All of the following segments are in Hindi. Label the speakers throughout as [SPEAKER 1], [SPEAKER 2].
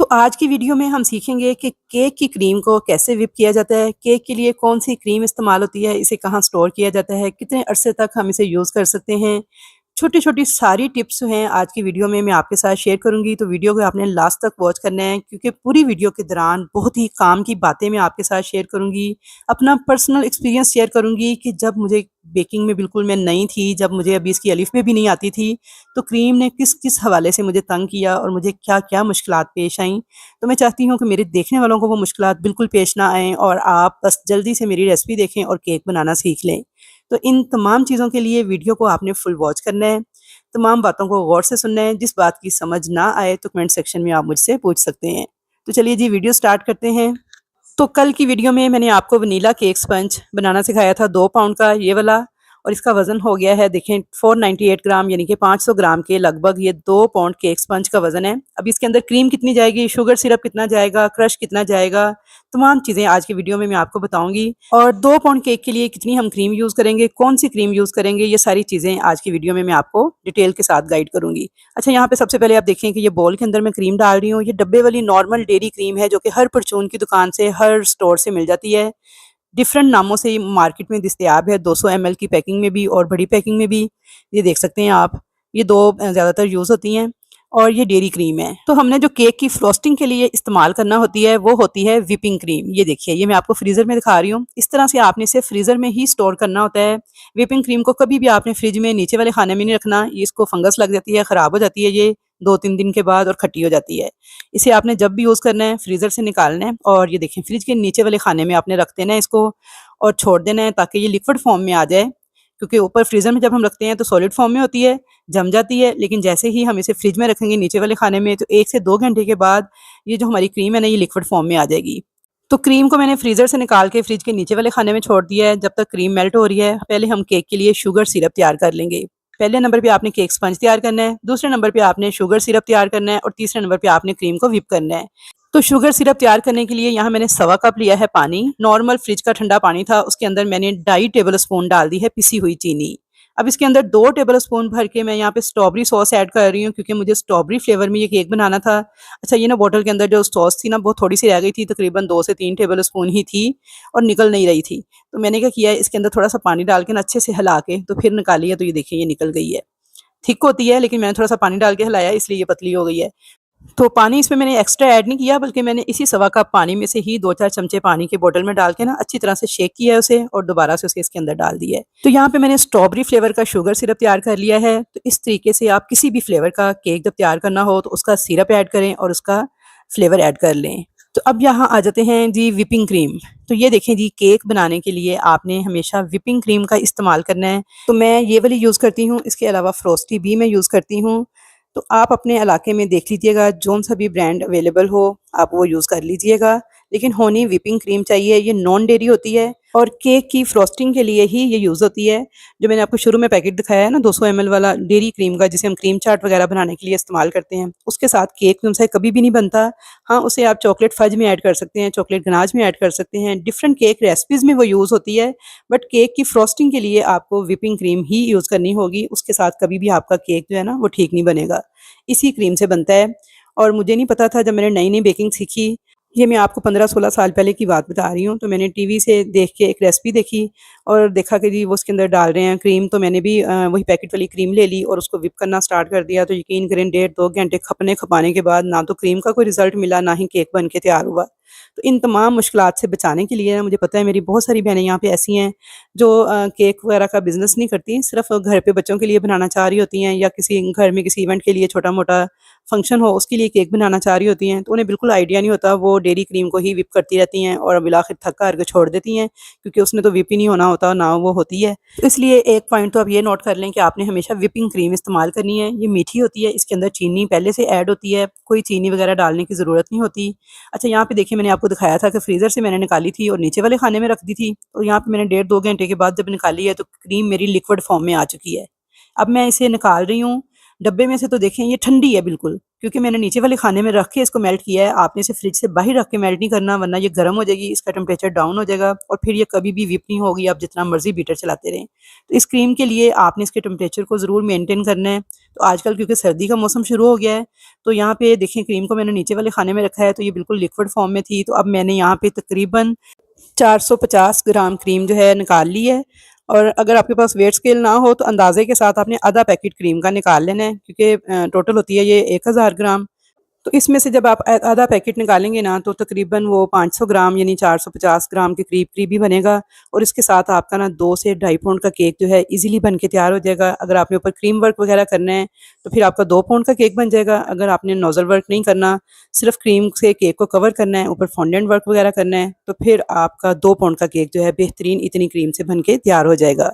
[SPEAKER 1] तो आज की वीडियो में हम सीखेंगे कि केक की क्रीम को कैसे व्हिप किया जाता है, केक के लिए कौन-सी क्रीम इस्तेमाल होती है, इसे कहाँ स्टोर किया जाता है, कितने अरसे तक हम इसे यूज़ कर सकते हैं। छोटी-छोटी सारी टिप्स जो हैं आज की वीडियो में मैं आपके साथ शेयर करूँगी, तो वीडियो को आपने लास्ट तक वॉच करना है क्योंकि पूरी वीडियो के दौरान बहुत ही काम की बातें मैं आपके साथ शेयर करूँगी। अपना पर्सनल एक्सपीरियंस शेयर करूँगी कि जब मुझे बेकिंग में बिल्कुल मैं नई थी, जब मुझे अभी इसकी अलिफ-बे भी नहीं आती थी, तो क्रीम ने किस-किस हवाले से मुझे तंग किया और मुझे क्या-क्या मुश्किलात पेश आईं। तो मैं चाहती हूँ कि मेरे देखने वालों को वो मुश्किलात बिल्कुल पेश ना आएँ और आप बस जल्दी से मेरी रेसिपी देखें और केक बनाना सीख लें। तो इन तमाम चीज़ों के लिए वीडियो को आपने फुल वॉच करना है, तमाम बातों को गौर से सुनना है, जिस बात की समझ ना आए तो कमेंट सेक्शन में आप मुझसे पूछ सकते हैं। तो चलिए जी वीडियो स्टार्ट करते हैं। तो कल की वीडियो में मैंने आपको वनीला केक स्पंज बनाना सिखाया था 2 पाउंड का ये वाला, और इसका वज़न हो गया है देखें 498 ग्राम यानी कि 500 ग्राम के लगभग ये 2 पाउंड केक स्पंज का वज़न है। अब इसके अंदर क्रीम कितनी जाएगी, शुगर सिरप कितना जाएगा, क्रश कितना जाएगा, तमाम चीज़ें आज की वीडियो में मैं आपको बताऊँगी। और 2 पाउंड केक के लिए कितनी हम क्रीम यूज़ करेंगे, कौन-सी क्रीम यूज़ करेंगे, ये सारी चीज़ें आज की वीडियो में मैं आपको डिटेल के साथ गाइड करूँगी। अच्छा, यहाँ पे सबसे पहले आप देखें कि ये बाउल के अंदर मैं क्रीम डाल रही हूँ। ये डब्बे वाली नॉर्मल डेयरी क्रीम है जो कि हर परचून की दुकान से, हर स्टोर से मिल जाती है। डिफरेंट नामों से ये मार्केट में दस्तयाब है, 200 ml की पैकिंग में भी और बड़ी पैकिंग में भी। ये देख सकते हैं आप, ये 2 ज़्यादातर यूज़ होती हैं और ये डेयरी क्रीम है। तो हमने जो केक की फ्रॉस्टिंग के लिए इस्तेमाल करना होती है वो होती है व्हिपिंग क्रीम। ये देखिए, ये मैं आपको फ्रीज़र में दिखा रही हूँ। इस तरह से आपने इसे फ्रीज़र में ही स्टोर करना होता है। व्हिपिंग क्रीम को कभी भी आपने फ्रिज में नीचे वाले खाने में नहीं रखना, ये इसको फंगस लग जाती है, ख़राब हो जाती है ये 2-3 दिन के बाद और खट्टी हो जाती है। इसे आपने जब भी यूज़ करना है फ्रीज़र से निकालना है और ये देखें फ्रिज के नीचे वाले खाने में आपने रख देना है इसको और छोड़ देना है ताकि ये लिक्विड फॉर्म में आ जाए, क्योंकि ऊपर फ्रीज़र में जब हम रखते हैं तो सॉलिड फॉर्म में होती है, जम जाती है, लेकिन जैसे ही हम इसे फ्रिज में रखेंगे नीचे वाले खाने में तो 1 से 2 घंटे के बाद ये जो हमारी क्रीम है ना, ये लिक्विड फॉर्म में आ जाएगी। तो क्रीम को मैंने फ्रीज़र से निकाल के फ्रिज के नीचे वाले खाने में छोड़ दिया है। जब तक क्रीम मेल्ट हो रही है, पहले हम केक के लिए शुगर सिरप तैयार कर लेंगे। पहले नंबर पे आपने केक स्पंज तैयार करना है, दूसरे नंबर पे आपने शुगर सिरप तैयार करना है और तीसरे नंबर पे आपने क्रीम को व्हिप करना है। तो शुगर सिरप तैयार करने के लिए यहाँ मैंने सवा कप लिया है पानी। नॉर्मल फ्रिज का ठंडा पानी था, उसके अंदर मैंने 2.5 टेबल स्पून डाल दी है पिसी हुई चीनी। अब इसके अंदर 2 टेबल स्पून भर के मैं यहाँ पे स्ट्रॉबेरी सॉस ऐड कर रही हूँ क्योंकि मुझे स्ट्रॉबेरी फ्लेवर में ये केक बनाना था। अच्छा, ये ना बॉटल के अंदर जो सॉस थी ना, बहुत थोड़ी सी रह गई थी, तकरीबन 2 से 3 टेबल स्पून ही थी और निकल नहीं रही थी। तो मैंने क्या किया है, इसके अंदर थोड़ा सा पानी डाल के ना अच्छे से हिला के तो फिर निकाली है, तो ये देखिए ये निकल गई है। थिक होती है लेकिन मैंने थोड़ा-सा पानी डाल के हिलाया इसलिए ये पतली हो गई है। तो पानी इसमें मैंने एक्स्ट्रा ऐड नहीं किया, बल्कि मैंने इसी सवा कप पानी में से ही 2-4 चमचे पानी के बॉटल में डाल के ना अच्छी तरह से शेक किया है उसे और दोबारा से उसे इसके अंदर डाल दिया है। तो यहाँ पे मैंने स्ट्रॉबेरी फ्लेवर का शुगर सिरप तैयार कर लिया है। तो इस तरीके से आप किसी भी फ्लेवर का केक जब तैयार करना हो तो उसका सिरप ऐड करें और उसका फ्लेवर ऐड कर लें। तो अब यहाँ आ जाते हैं जी व्हिपिंग क्रीम। तो ये देखें जी, केक बनाने के लिए आपने हमेशा व्हिपिंग क्रीम का इस्तेमाल करना है। तो मैं ये वाली यूज़ करती हूँ, इसके अलावा फ्रोस्टी भी मैं यूज़ करती हूँ। तो आप अपने इलाके में देख लीजिएगा, जौन-सा भी ब्रांड अवेलेबल हो आप वो यूज़ कर लीजिएगा, लेकिन होनी व्हिपिंग क्रीम चाहिए। ये नॉन डेयरी होती है और केक की फ्रॉस्टिंग के लिए ही ये यूज़ होती है। जो मैंने आपको शुरू में पैकेट दिखाया है ना 200 ml वाला डेयरी क्रीम का, जिसे हम क्रीम चाट वगैरह बनाने के लिए इस्तेमाल करते हैं, उसके साथ केक उनसे कभी भी नहीं बनता। हाँ, उसे आप चॉकलेट फज में ऐड कर सकते हैं, चॉकलेट गनाश में ऐड कर सकते हैं, डिफरेंट केक रेसिपीज़ में वो यूज़ होती है। बट केक की फ्रॉस्टिंग के लिए आपको व्हिपिंग क्रीम ही यूज़ करनी होगी, उसके साथ कभी भी आपका केक जो है ना वो ठीक नहीं बनेगा। इसी क्रीम से बनता है। और मुझे नहीं पता था जब मैंने नई-नई बेकिंग सीखी, ये मैं आपको 15-16 साल पहले की बात बता रही हूँ। तो मैंने टीवी से देख के एक रेसिपी देखी और देखा कि जी वो उसके अंदर डाल रहे हैं क्रीम, तो मैंने भी वही पैकेट वाली क्रीम ले ली और उसको व्हिप करना स्टार्ट कर दिया। तो यकीन करें 1.5-2 घंटे खपने-खपाने के बाद ना तो क्रीम का कोई रिज़ल्ट मिला, ना ही केक बन के तैयार हुआ। तो इन तमाम मुश्किलात से बचाने के लिए ना, मुझे पता है मेरी बहुत सारी बहनें यहाँ पे ऐसी हैं जो केक वगैरह का बिज़नेस नहीं करती, सिर्फ़ घर पे बच्चों के लिए बनाना चाह रही होती हैं या किसी घर में किसी इवेंट के लिए छोटा-मोटा फंक्शन हो उसके लिए केक बनाना चाह रही होती हैं। तो उन्हें बिल्कुल आइडिया नहीं होता, वो डेयरी क्रीम को ही व्हिप करती रहती हैं और बिलाखिर थक-हार के छोड़ देती हैं, क्योंकि उसने तो व्हिप ही नहीं होना होता, ना वो होती है। तो इसलिए एक पॉइंट तो आप ये नोट कर लें कि आपने हमेशा व्हिपिंग क्रीम इस्तेमाल करनी है। ये मीठी होती है, इसके अंदर चीनी पहले से ऐड होती है, कोई चीनी वगैरह डालने की ज़रूरत नहीं होती। अच्छा, यहाँ पे देखिए मैंने आपको दिखाया था कि फ्रीज़र से मैंने निकाली थी और नीचे वाले खाने में रख दी थी। और यहाँ पे मैंने 1.5-2 घंटे के बाद जब निकाली है तो क्रीम मेरी लिक्विड फॉर्म में आ चुकी है। अब मैं इसे निकाल रही हूँ। डब्बे में से तो देखें ये ठंडी है बिल्कुल, क्योंकि मैंने नीचे वाले खाने में रख के इसको मेल्ट किया है। आपने इसे फ्रिज से बाहर रख के मेल्ट नहीं करना, वरना ये गर्म हो जाएगी, इसका टेम्परेचर डाउन हो जाएगा और फिर ये कभी भी व्हिप नहीं होगी, आप जितना मर्ज़ी बीटर चलाते रहें। तो इस क्रीम के लिए आपने इसके टेम्परेचर को ज़रूर मेंटेन करना है। तो आजकल क्योंकि सर्दी का मौसम शुरू हो गया है, तो यहाँ पे देखें क्रीम को मैंने नीचे वाले खाने में रखा है, तो ये बिल्कुल लिक्विड फॉर्म में थी। तो अब मैंने यहाँ पे तकरीबन 450 ग्राम क्रीम जो है निकाल ली है। और अगर आपके पास वेट स्केल ना हो तो अंदाज़े के साथ आपने आधा पैकेट क्रीम का निकाल लेना है, क्योंकि टोटल होती है ये 1000 ग्राम। तो इसमें से जब आप आधा पैकेट निकालेंगे ना, तो तकरीबन वो 500 ग्राम यानी 450 ग्राम के करीब ही बनेगा। और इसके साथ आपका ना 2 से ढाई पाउंड का केक जो है इजीली बन के तैयार हो जाएगा। अगर आपने ऊपर क्रीम वर्क वगैरह करना है तो फिर आपका 2 पाउंड का केक बन जाएगा। अगर आपने नोजल वर्क नहीं करना, सिर्फ क्रीम से केक को कवर करना है, ऊपर फॉन्डेंट वर्क वगैरह करना है, तो फिर आपका 2 पाउंड का केक जो है बेहतरीन इतनी क्रीम से बन के तैयार हो जाएगा।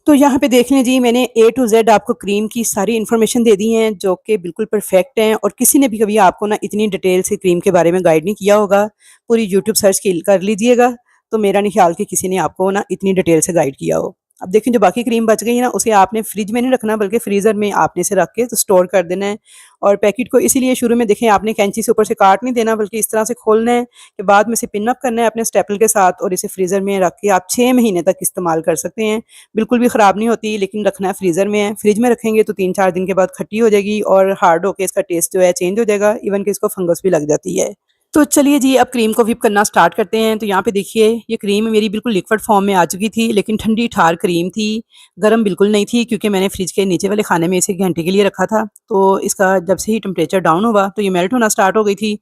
[SPEAKER 1] तो यहाँ पे देख लें जी, मैंने ए टू ज़ेड आपको क्रीम की सारी इन्फॉर्मेशन दे दी है, जो कि बिल्कुल परफेक्ट हैं। और किसी ने भी कभी आपको ना इतनी डिटेल से क्रीम के बारे में गाइड नहीं किया होगा। पूरी यूट्यूब सर्च कर लीजिएगा, तो मेरा नहीं ख्याल कि किसी ने आपको ना इतनी डिटेल से गाइड किया हो। अब देखें जो बाकी क्रीम बच गई है ना, उसे आपने फ्रिज में नहीं रखना, बल्कि फ्रीज़र में आपने इसे रख के तो स्टोर कर देना है। और पैकेट को इसीलिए शुरू में देखें आपने कैंची से ऊपर से काट नहीं देना, बल्कि इस तरह से खोलना है कि बाद में इसे पिन अप करना है अपने स्टेपल के साथ, और इसे फ्रीज़र में रख के आप 6 महीने तक इस्तेमाल कर सकते हैं। बिल्कुल भी ख़राब नहीं होती, लेकिन रखना है फ्रीज़र में है। फ्रिज में रखेंगे तो 3-4 दिन के बाद खट्टी हो जाएगी और हार्ड होके इसका टेस्ट जो है चेंज हो जाएगा, इवन कि इसको फंगस भी लग जाती है। तो चलिए जी, अब क्रीम को व्हिप करना स्टार्ट करते हैं। तो यहाँ पे देखिए ये क्रीम मेरी बिल्कुल लिक्विड फॉर्म में आ चुकी थी, लेकिन ठंडी ठार क्रीम थी, गर्म बिल्कुल नहीं थी, क्योंकि मैंने फ्रिज के नीचे वाले खाने में इसे 1 घंटे के लिए रखा था। तो इसका जब से ही टेम्परेचर डाउन हुआ तो ये मेल्ट होना स्टार्ट हो गई थी।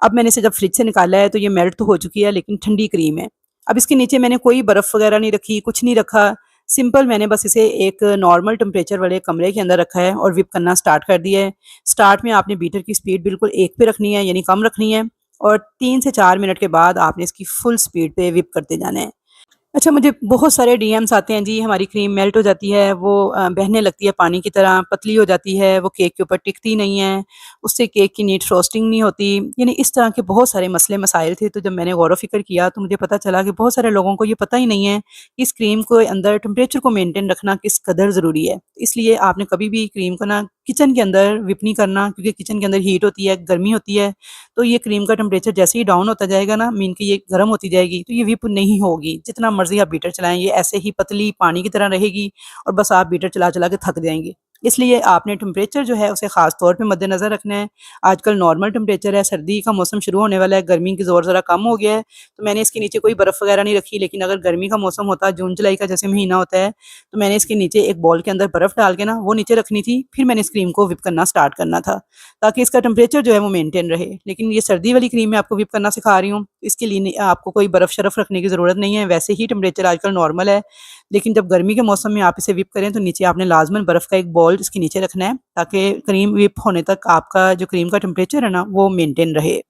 [SPEAKER 1] अब मैंने इसे जब फ्रिज से निकाला है तो ये मेल्ट तो हो चुकी है, लेकिन ठंडी क्रीम है। अब इसके नीचे मैंने कोई बर्फ़ वगैरह नहीं रखी, कुछ नहीं रखा। सिंपल मैंने बस इसे एक नॉर्मल टेम्परेचर वाले कमरे के अंदर रखा है और व्हिप करना स्टार्ट कर दिया है। स्टार्ट में आपने बीटर की स्पीड बिल्कुल 1 पे रखनी है, यानी कम रखनी है। और 3 से 4 मिनट के बाद आपने इसकी फुल स्पीड पे व्हिप करते जाना है। अच्छा, मुझे बहुत सारे डीएम्स आते हैं जी, हमारी क्रीम मेल्ट हो जाती है, वो बहने लगती है पानी की तरह, पतली हो जाती है, वो केक के ऊपर टिकती नहीं है, उससे केक की नीट फ्रॉस्टिंग नहीं होती। यानी इस तरह के बहुत सारे मसले मसाइल थे। तो जब मैंने गौर व फ़िक्र किया तो मुझे पता चला कि बहुत सारे लोगों को ये पता ही नहीं है कि इस क्रीम को अंदर टेम्परेचर को मेंटेन रखना किस कदर ज़रूरी है। इसलिए आपने कभी भी क्रीम को ना किचन के अंदर व्हिप नहीं करना, क्योंकि किचन के अंदर हीट होती है, गर्मी होती है। तो ये क्रीम का टेम्परेचर जैसे ही डाउन होता जाएगा ना, मीन कि ये गर्म होती जाएगी, तो ये व्हिप नहीं होगी। जितना मर्ज़ी आप बीटर चलाएँ, ये ऐसे ही पतली पानी की तरह रहेगी और बस आप बीटर चला-चला के थक जाएँगे। इसलिए आपने टेम्परेचर जो है उसे ख़ास तौर पे मद्देनज़र रखना है। आजकल नॉर्मल टेम्परेचर है, सर्दी का मौसम शुरू होने वाला है, गर्मी की ज़ोर ज़रा कम हो गया है, तो मैंने इसके नीचे कोई बर्फ़ वगैरह नहीं रखी। लेकिन अगर गर्मी का मौसम होता, जून-जुलाई का जैसे महीना होता है, तो मैंने इसके नीचे एक बाउल के अंदर बर्फ़ डाल के ना वो नीचे रखनी थी, फिर मैंने इस क्रीम को व्हिप करना स्टार्ट करना था, ताकि इसका टेम्परेचर जो है वो मेंटेन रहे। लेकिन ये सर्दी वाली क्रीम मैं आपको व्हिप करना सिखा रही हूँ, इसके लिए आपको कोई बर्फ़-शर्फ़ रखने की ज़रूरत नहीं है, वैसे ही टेम्परेचर आजकल नॉर्मल है। लेकिन जब गर्मी के मौसम में आप इसे व्हिप करें तो नीचे आपने लाज़मन बर्फ़ का एक बॉल इसके नीचे रखना है, ताकि क्रीम व्हिप होने तक आपका जो क्रीम का टेम्परेचर है ना वो मेंटेन रहे।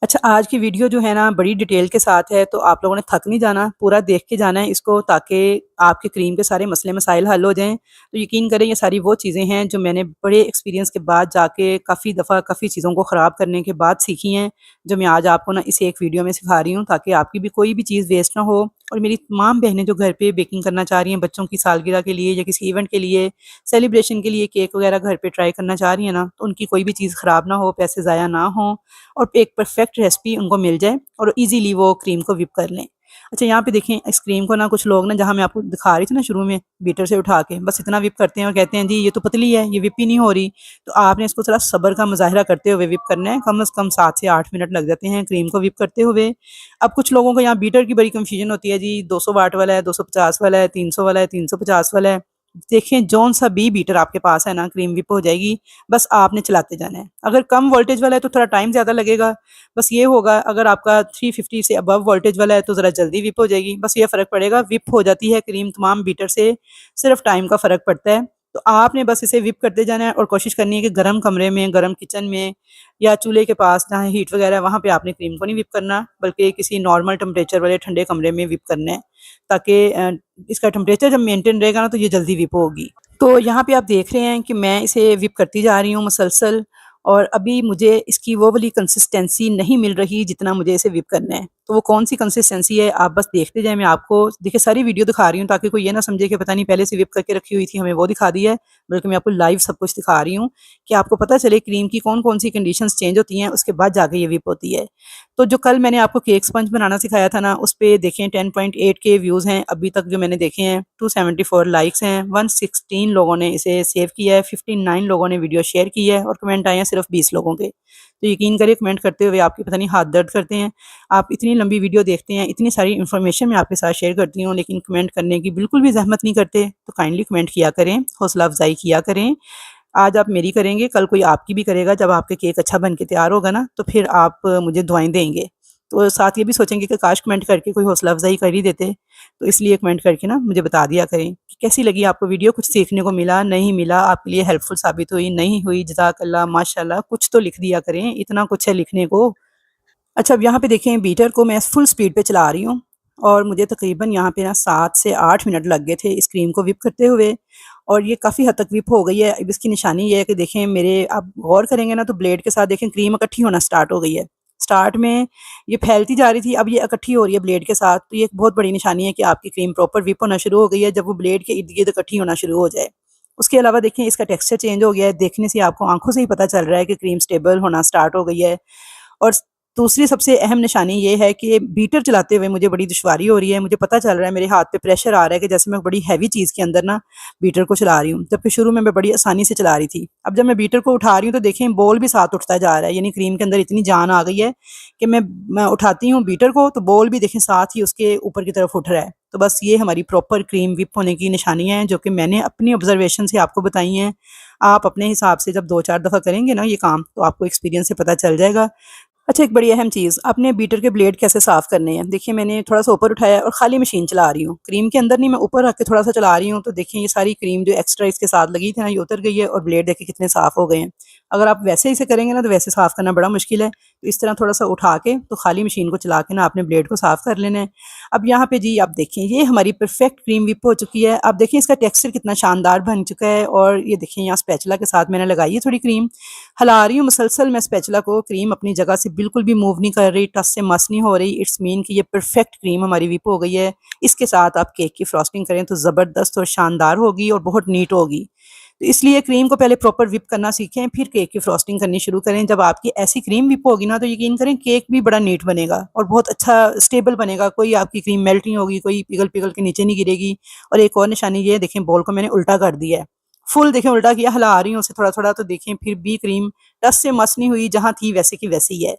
[SPEAKER 1] अच्छा, आज की वीडियो जो है ना बड़ी डिटेल के साथ है, तो आप लोगों ने थक नहीं जाना, पूरा देख के जाना है इसको, ताकि आपके क्रीम के सारे मसले मसाइल हल हो जाएँ। तो यकीन करें ये सारी वो चीज़ें हैं जो मैंने बड़े एक्सपीरियंस के बाद जाके काफ़ी दफ़ा काफ़ी चीज़ों को ख़राब करने के बाद सीखी हैं, जो मैं आज आपको ना इस एक वीडियो में सिखा रही हूँ, ताकि आपकी भी कोई भी चीज़ वेस्ट ना हो। और मेरी तमाम बहनें जो घर पे बेकिंग करना चाह रही हैं बच्चों की सालगिरह के लिए या किसी इवेंट के लिए, सेलिब्रेशन के लिए केक वगैरह घर पे ट्राई करना चाह रही हैं ना, तो उनकी कोई भी चीज़ ख़राब ना हो, पैसे ज़ाया ना हों और एक परफेक्ट रेसिपी उनको मिल जाए और ईज़िली वो क्रीम को व्हिप कर लें। अच्छा, यहाँ पे देखें इस क्रीम को ना कुछ लोग ना, जहाँ मैं आपको दिखा रही थी ना शुरू में, बीटर से उठा के बस इतना व्हिप करते हैं और कहते हैं जी ये तो पतली है, ये व्हिप ही नहीं हो रही। तो आपने इसको थोड़ा सब्र का मुज़ाहिरा करते हुए व्हिप करना है, कम से कम 7 से 8 मिनट लग जाते हैं क्रीम को व्हिप करते हुए। अब कुछ लोगों को यहाँ बीटर की बड़ी कन्फ्यूजन होती है जी, 200 वाट वाला है, 250 वाला है, 300 वाला है, 350 वाला है। देखें जौन-सा भी बीटर आपके पास है ना, क्रीम व्हिप हो जाएगी, बस आपने चलाते जाना है। अगर कम वोल्टेज वाला है तो थोड़ा टाइम ज़्यादा लगेगा, बस ये होगा। अगर आपका 350 से अबव वोल्टेज वाला है तो ज़रा जल्दी व्हिप हो जाएगी, बस ये फ़र्क पड़ेगा। व्हिप हो जाती है क्रीम तमाम बीटर से, सिर्फ टाइम का फ़र्क पड़ता है। तो आपने बस इसे व्हिप करते जाना है और कोशिश करनी है कि गर्म कमरे में, गर्म किचन में या चूल्हे के पास जहाँ हीट वगैरह है वहाँ पे आपने क्रीम को नहीं व्हिप करना, बल्कि किसी नॉर्मल टेम्परेचर वाले ठंडे कमरे में व्हिप करना है, ताकि इसका टेम्परेचर जब मेंटेन रहेगा ना तो ये जल्दी व्हिप होगी। तो यहाँ पे आप देख रहे हैं कि मैं इसे व्हिप करती जा रही हूँ मुसलसल, और अभी मुझे इसकी वो वाली कंसिस्टेंसी नहीं मिल रही जितना मुझे इसे व्हिप करना है। तो वो कौन-सी कंसिस्टेंसी है आप बस देखते जाएँ, मैं आपको देखिए सारी वीडियो दिखा रही हूँ ताकि कोई ये ना समझे कि पता नहीं पहले से व्हिप करके रखी हुई थी, हमें वो दिखा दी है। बल्कि मैं आपको लाइव सब कुछ दिखा रही हूँ कि आपको पता चले क्रीम की कौन-कौन सी कंडीशंस चेंज होती हैं, उसके बाद जाके ये व्हिप होती है। तो जो कल मैंने आपको केक स्पंज बनाना सिखाया था ना, उसपे देखें 10.8 के व्यूज़ हैं अभी तक जो मैंने देखे हैं, 274 लाइक्स हैं, 116 लोगों ने इसे सेव किया है, 59 लोगों ने वीडियो शेयर की है और कमेंट आए हैं सिर्फ 20 लोगों के। तो यकीन करिए कमेंट करते हुए आपके पता नहीं हाथ दर्द करते हैं। आप इतनी लंबी वीडियो देखते हैं, इतनी सारी इन्फॉर्मेशन मैं आपके साथ शेयर करती हूँ, लेकिन कमेंट करने की बिल्कुल भी ज़हमत नहीं करते। तो काइंडली कमेंट किया करें, हौसला अफ़ज़ाई किया करें। आज आप मेरी करेंगे, कल कोई आपकी भी करेगा। जब आपके केक अच्छा बन के तैयार होगा ना, तो फिर आप मुझे दुआएँ देंगे। तो साथ ये भी सोचेंगे कि काश कमेंट करके कोई हौसला अफ़ज़ाई कर ही देते। तो इसलिए कमेंट करके ना मुझे बता दिया करें कि कैसी लगी आपको वीडियो, कुछ सीखने को मिला, नहीं मिला, आपके लिए हेल्पफुल साबित हुई, नहीं हुई, जज़ाकल्लाह, माशाअल्लाह, कुछ तो लिख दिया करें, इतना कुछ है लिखने को। अच्छा, अब यहाँ पे देखें बीटर को मैं फुल स्पीड पे चला रही हूँ और मुझे तकरीबन यहाँ पे ना 7 से 8 मिनट लग गए थे इस क्रीम को व्हिप करते हुए और ये काफ़ी हद तक व्हिप हो गई है। अब इसकी निशानी ये है कि देखें मेरे आप गौर करेंगे ना तो ब्लेड के साथ देखें क्रीम इकट्ठी होना स्टार्ट हो गई है। स्टार्ट में ये फैलती जा रही थी, अब ये इकट्ठी हो रही है ब्लेड के साथ। तो ये एक बहुत बड़ी निशानी है कि आपकी क्रीम प्रॉपर व्हिप होना शुरू हो गई है, जब वो ब्लेड के इर्द-गिर्द इकट्ठी होना शुरू हो जाए। उसके अलावा देखें इसका टेक्सचर चेंज हो गया है, देखने से आपको आँखों से ही पता चल रहा है कि क्रीम स्टेबल होना स्टार्ट हो गई है। और दूसरी सबसे अहम निशानी ये है कि बीटर चलाते हुए मुझे बड़ी दुश्वारी हो रही है। मुझे पता चल रहा है मेरे हाथ पे प्रेशर आ रहा है कि जैसे मैं बड़ी हैवी चीज़ के अंदर ना बीटर को चला रही हूँ। जबकि शुरू में मैं बड़ी आसानी से चला रही थी। अब जब मैं बीटर को उठा रही हूँ तो देखें बॉल भी साथ उठता जा रहा है। यानी क्रीम के अंदर इतनी जान आ गई है कि मैं उठाती हूँ बीटर को तो बॉल भी देखें साथ ही उसके ऊपर की तरफ उठ रहा है। तो बस ये हमारी प्रॉपर क्रीम व्हिप होने की निशानियाँ हैं जो कि मैंने अपनी ऑब्जर्वेशन से आपको बताई हैं। आप अपने हिसाब से जब 2-4 दफ़ा करेंगे ना ये काम तो आपको एक्सपीरियंस से पता चल जाएगा। अच्छा, एक बड़ी अहम चीज़, आपने बीटर के ब्लेड कैसे साफ़ करने हैं। देखिए मैंने थोड़ा-सा ऊपर उठाया और खाली मशीन चला रही हूँ। क्रीम के अंदर नहीं, मैं ऊपर रख के थोड़ा-सा चला रही हूँ, तो देखिए ये सारी क्रीम जो एक्स्ट्रा इसके साथ लगी थी ना, ये उतर गई है और ब्लेड देखिए कितने साफ़ हो गए हैं। अगर आप वैसे इसे करेंगे ना, तो वैसे साफ़ करना बड़ा मुश्किल है। तो इस तरह थोड़ा-सा उठा के, तो खाली मशीन को चला के ना आपने ब्लेड को साफ़ कर लेना है। अब यहाँ पे जी आप देखें, ये हमारी परफेक्ट क्रीम व्हिप हो चुकी है। आप देखें इसका टेक्सचर कितना शानदार बन चुका है और ये देखिए यहाँ स्पैचुला के साथ मैंने लगाई है थोड़ी क्रीम। हिला रही हूँ मुसलसल मैं स्पैचुला को, क्रीम अपनी जगह से बिल्कुल भी मूव नहीं कर रही, टच से मस नहीं हो रही। इट्स मीन कि ये परफेक्ट क्रीम हमारी व्हिप हो गई है। इसके साथ आप केक की फ्रॉस्टिंग करें तो ज़बरदस्त और शानदार होगी और बहुत नीट होगी। तो इसलिए क्रीम को पहले प्रॉपर व्हिप करना सीखें, फिर केक की फ्रॉस्टिंग करनी शुरू करें। जब आपकी ऐसी क्रीम व्हिप होगी ना, तो यकीन करें केक भी बड़ा नीट बनेगा और बहुत अच्छा स्टेबल बनेगा। कोई आपकी क्रीम मेल्ट नहीं होगी, कोई पिघल-पिघल के नीचे नहीं गिरेगी। और एक और निशानी ये है, देखें बॉल को मैंने उल्टा कर दिया है। फुल देखें उल्टा किया, हिला रही हूँ उसे थोड़ा-थोड़ा, तो देखें फिर भी क्रीम टच से मस नहीं हुई, जहाँ थी वैसे की वैसे ही है।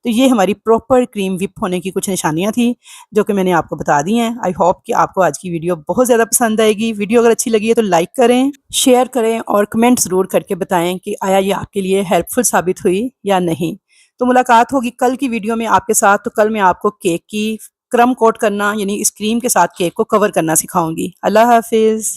[SPEAKER 1] तो ये हमारी प्रॉपर क्रीम व्हिप होने की कुछ निशानियाँ थी, जो कि मैंने आपको बता दी हैं। आई होप कि आपको आज की वीडियो बहुत ज़्यादा पसंद आएगी। वीडियो अगर अच्छी लगी है तो लाइक करें, शेयर करें और कमेंट ज़रूर करके बताएँ कि आया ये आपके लिए हेल्पफुल साबित हुई या नहीं। तो मुलाकात होगी कल की वीडियो में आपके साथ। तो कल मैं आपको केक की क्रम कोट करना यानी इस क्रीम के साथ केक को कवर करना सिखाऊँगी। अल्लाह हाफ़िज़।